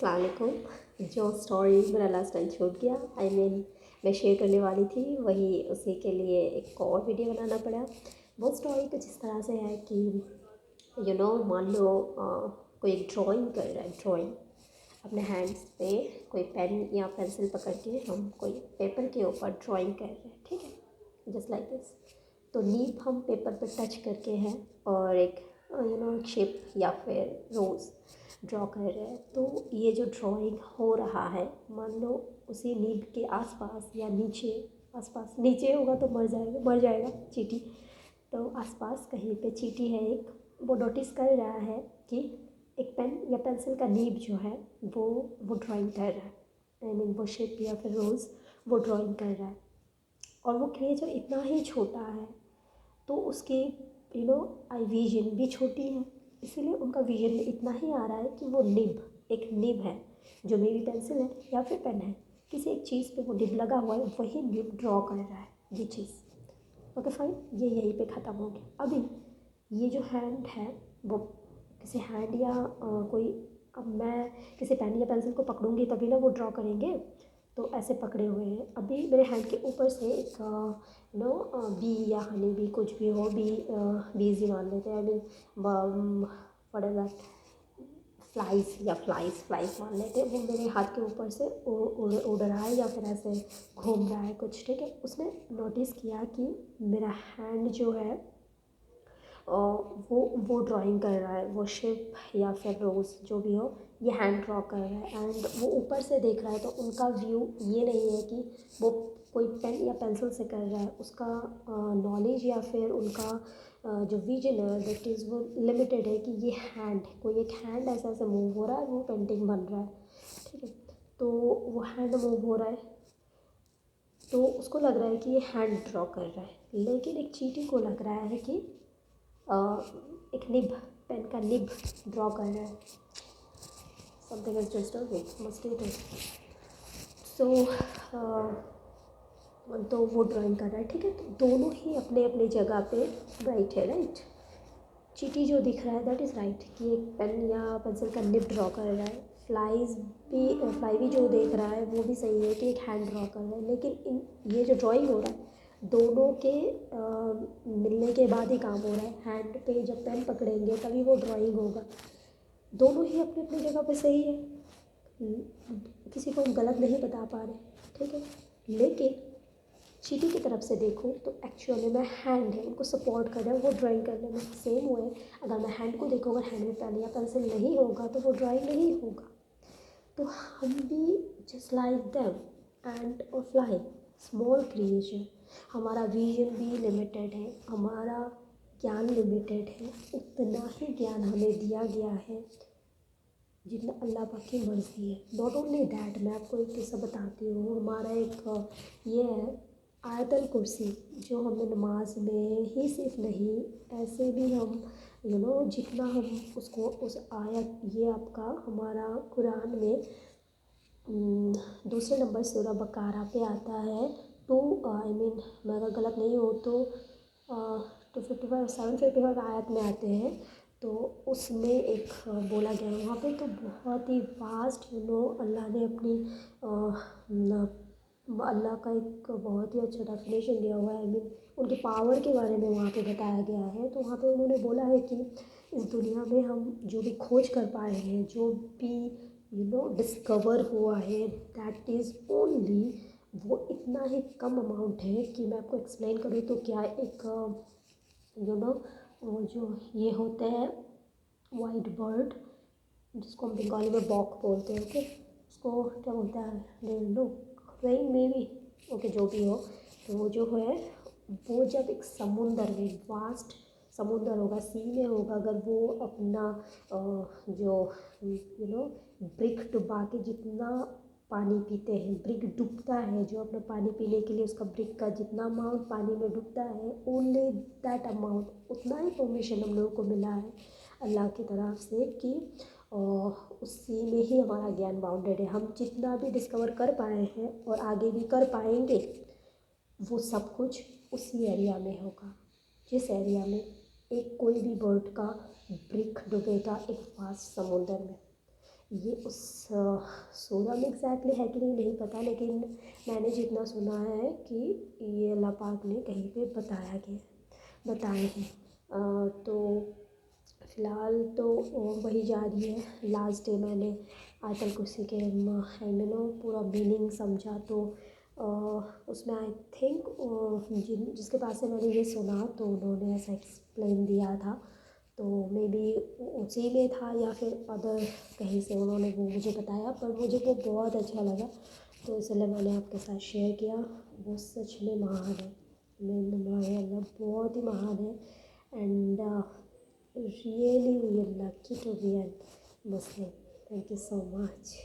अस्सलाम वालेकुम। जो स्टोरी मेरा लास्ट टाइम छूट गया मैं शेयर करने वाली थी, वही उसी के लिए एक और वीडियो बनाना पड़ा। वो स्टोरी कुछ इस तरह से है कि मान लो कोई एक ड्राइंग कर रहा है। ड्राइंग अपने हैंड्स पे कोई पेन या पेंसिल पकड़ के हम कोई पेपर के ऊपर ड्राइंग कर रहे हैं, ठीक है, जस्ट लाइक दिस। तो नीब हम पेपर पे टच करके हैं और एक एक शेप या फिर रोज़ ड्रॉ कर रहे हैं। तो ये जो ड्राइंग हो रहा है, मान लो उसी नीब के आसपास या नीचे, आसपास नीचे होगा तो मर जाएगा चींटी। तो आसपास कहीं पे चींटी है एक, वो नोटिस कर रहा है कि एक पेन या पेंसिल का नीब जो है वो ड्राइंग कर रहा है। वो शेप या फिर रोज़ वो ड्राइंग कर रहा है। और वो क्रिएचर इतना ही छोटा है तो उसकी आई विजन भी छोटी है, इसीलिए उनका विजन में इतना ही आ रहा है कि वो एक निब है, जो मेरी पेंसिल है या फिर पेन है, किसी एक चीज़ पे वो निब लगा हुआ है, वही निब ड्रॉ कर रहा है ये चीज़। ओके फाइन, ये यहीं पे ख़त्म हो गया। अभी ये जो हैंड है वो किसी हैंड या कोई, अब मैं किसी पेन या पेंसिल को पकड़ूंगी तभी ना वो ड्रॉ करेंगे। तो ऐसे पकड़े हुए हैं। अभी मेरे हैंड के ऊपर से एक बी या हनी बी, कुछ भी हो, बीज ही मान लेते हैं। व्हाट इज दैट, फ्लाइज मान लेते हैं। वो मेरे हाथ के ऊपर से उड़ रहा है या फिर ऐसे घूम रहा है कुछ, ठीक है। उसने नोटिस किया कि मेरा हैंड जो है वो ड्राइंग कर रहा है, वो शेप या फिर रोज़ जो भी हो, ये हैंड ड्रॉ कर रहा है। एंड वो ऊपर से देख रहा है तो उनका व्यू ये नहीं है कि वो कोई पेन या पेंसिल से कर रहा है। उसका नॉलेज या फिर उनका जो विजन है दैट इज़ वो लिमिटेड है कि ये हैंड, कोई एक हैंड ऐसा ऐसा मूव हो रहा है, वो पेंटिंग बन रहा है, ठीक है। तो वो हैंड मूव हो रहा है तो उसको लग रहा है कि ये हैंड ड्रॉ कर रहा है। लेकिन एक चींटी को लग रहा है कि एक निब, पेन का निब ड्रॉ कर रहा है। Something is disturbing, must it is. So तो वो ड्राइंग कर रहा है, ठीक है। तो दोनों ही अपने अपने जगह पे राइट है, राइट। चींटी जो दिख रहा है दैट इज़ राइट कि एक पेन या पेंसिल का निब ड्रॉ कर रहा है। फ्लाई भी जो देख रहा है वो भी सही है कि एक हैंड ड्रॉ कर रहा है। लेकिन ये जो ड्राइंग हो रहा है दोनों के मिलने के बाद ही काम हो रहा है। हैंड पे जब पेन पकड़ेंगे तभी वो ड्राइंग होगा। दोनों ही अपनी अपनी जगह पे सही है, किसी को हम गलत नहीं बता पा रहे, ठीक है। लेकिन चींटी की तरफ से देखो तो एक्चुअली में हैंड है, उनको सपोर्ट कर रहा है वो ड्राइंग करने में। सेम हुए, अगर मैं हैंड को देखूँ, अगर हैंड में पेन या पेंसिल नहीं होगा तो वो ड्राइंग नहीं होगा। तो हम भी जस्ट लाइक देम एंड और फ्लाई स्मॉल क्रिएचर, हमारा विजन भी लिमिटेड है, हमारा ज्ञान लिमिटेड है। उतना ही ज्ञान हमें दिया गया है जितना अल्लाह पाक की मर्ज़ी है। नॉट ओनली दैट, मैं आपको एक किस्सा बताती हूँ। हमारा एक ये है आयतल कुर्सी, जो हमें नमाज में ही सिर्फ नहीं, ऐसे भी हम जितना हम उसको उस आयत, ये आपका हमारा कुरान में दूसरे नंबर सूरह बकारा पे आता है। मैं अगर गलत नहीं हो तो 255 755 आयत में आते हैं। तो उसमें एक बोला गया है वहाँ पे, तो बहुत ही वास्ट अल्लाह ने अपनी अल्लाह का एक बहुत ही अच्छा डेफिनेशन दिया हुआ है। उनके पावर के बारे में वहाँ पे बताया गया है। तो वहाँ पे उन्होंने बोला है कि इस दुनिया में हम जो भी खोज कर पाए हैं, जो भी डिस्कवर हुआ है, दैट इज़ ओनली, वो इतना ही कम अमाउंट है कि मैं आपको एक्सप्लेन करूँ तो क्या, एक वो जो ये होते हैं वाइट बर्ड, जिसको हम बंगाली में बॉक बोलते हैं, ओके, उसको क्या बोलते हैं, no crane maybe, okay, जो भी हो। तो वो जो है वो जब एक समुंदर में, वास्ट समुंदर होगा, सी में होगा, अगर वो अपना जो ब्रिक डुबा के जितना पानी पीते हैं, ब्रिक डूबता है जो अपना पानी पीने के लिए, उसका ब्रिक का जितना अमाउंट पानी में डूबता है, ओनली दैट अमाउंट, उतना ही परमिशन हम लोगों को मिला है अल्लाह की तरफ से कि उसी में ही हमारा ज्ञान बाउंडेड है। हम जितना भी डिस्कवर कर पाए हैं और आगे भी कर पाएंगे, वो सब कुछ उसी एरिया में होगा जिस एरिया में एक कोई भी बर्ड का ब्रिक डूबेगा एक वास्ट समुंदर में। ये उस सूरा में एग्जैक्टली है कि नहीं पता, लेकिन मैंने जितना सुना है कि ये अल्लाह पाक ने कहीं पे बताए हैं। तो फ़िलहाल तो वही जा रही है। लास्ट डे मैंने आयतल कुर्सी के एंड पूरा मीनिंग समझा, तो उसमें आई थिंक जिसके पास से मैंने ये सुना तो उन्होंने ऐसा एक्सप्लेन दिया था, तो मे बी उसी में था या फिर अदर कहीं से उन्होंने वो मुझे बताया, पर मुझे वो बहुत अच्छा लगा, तो इसलिए मैंने आपके साथ शेयर किया। वो सच में महान है, मेरे अल्लाह बहुत ही महान है। And really we are lucky to be an Muslim. Thank you so much.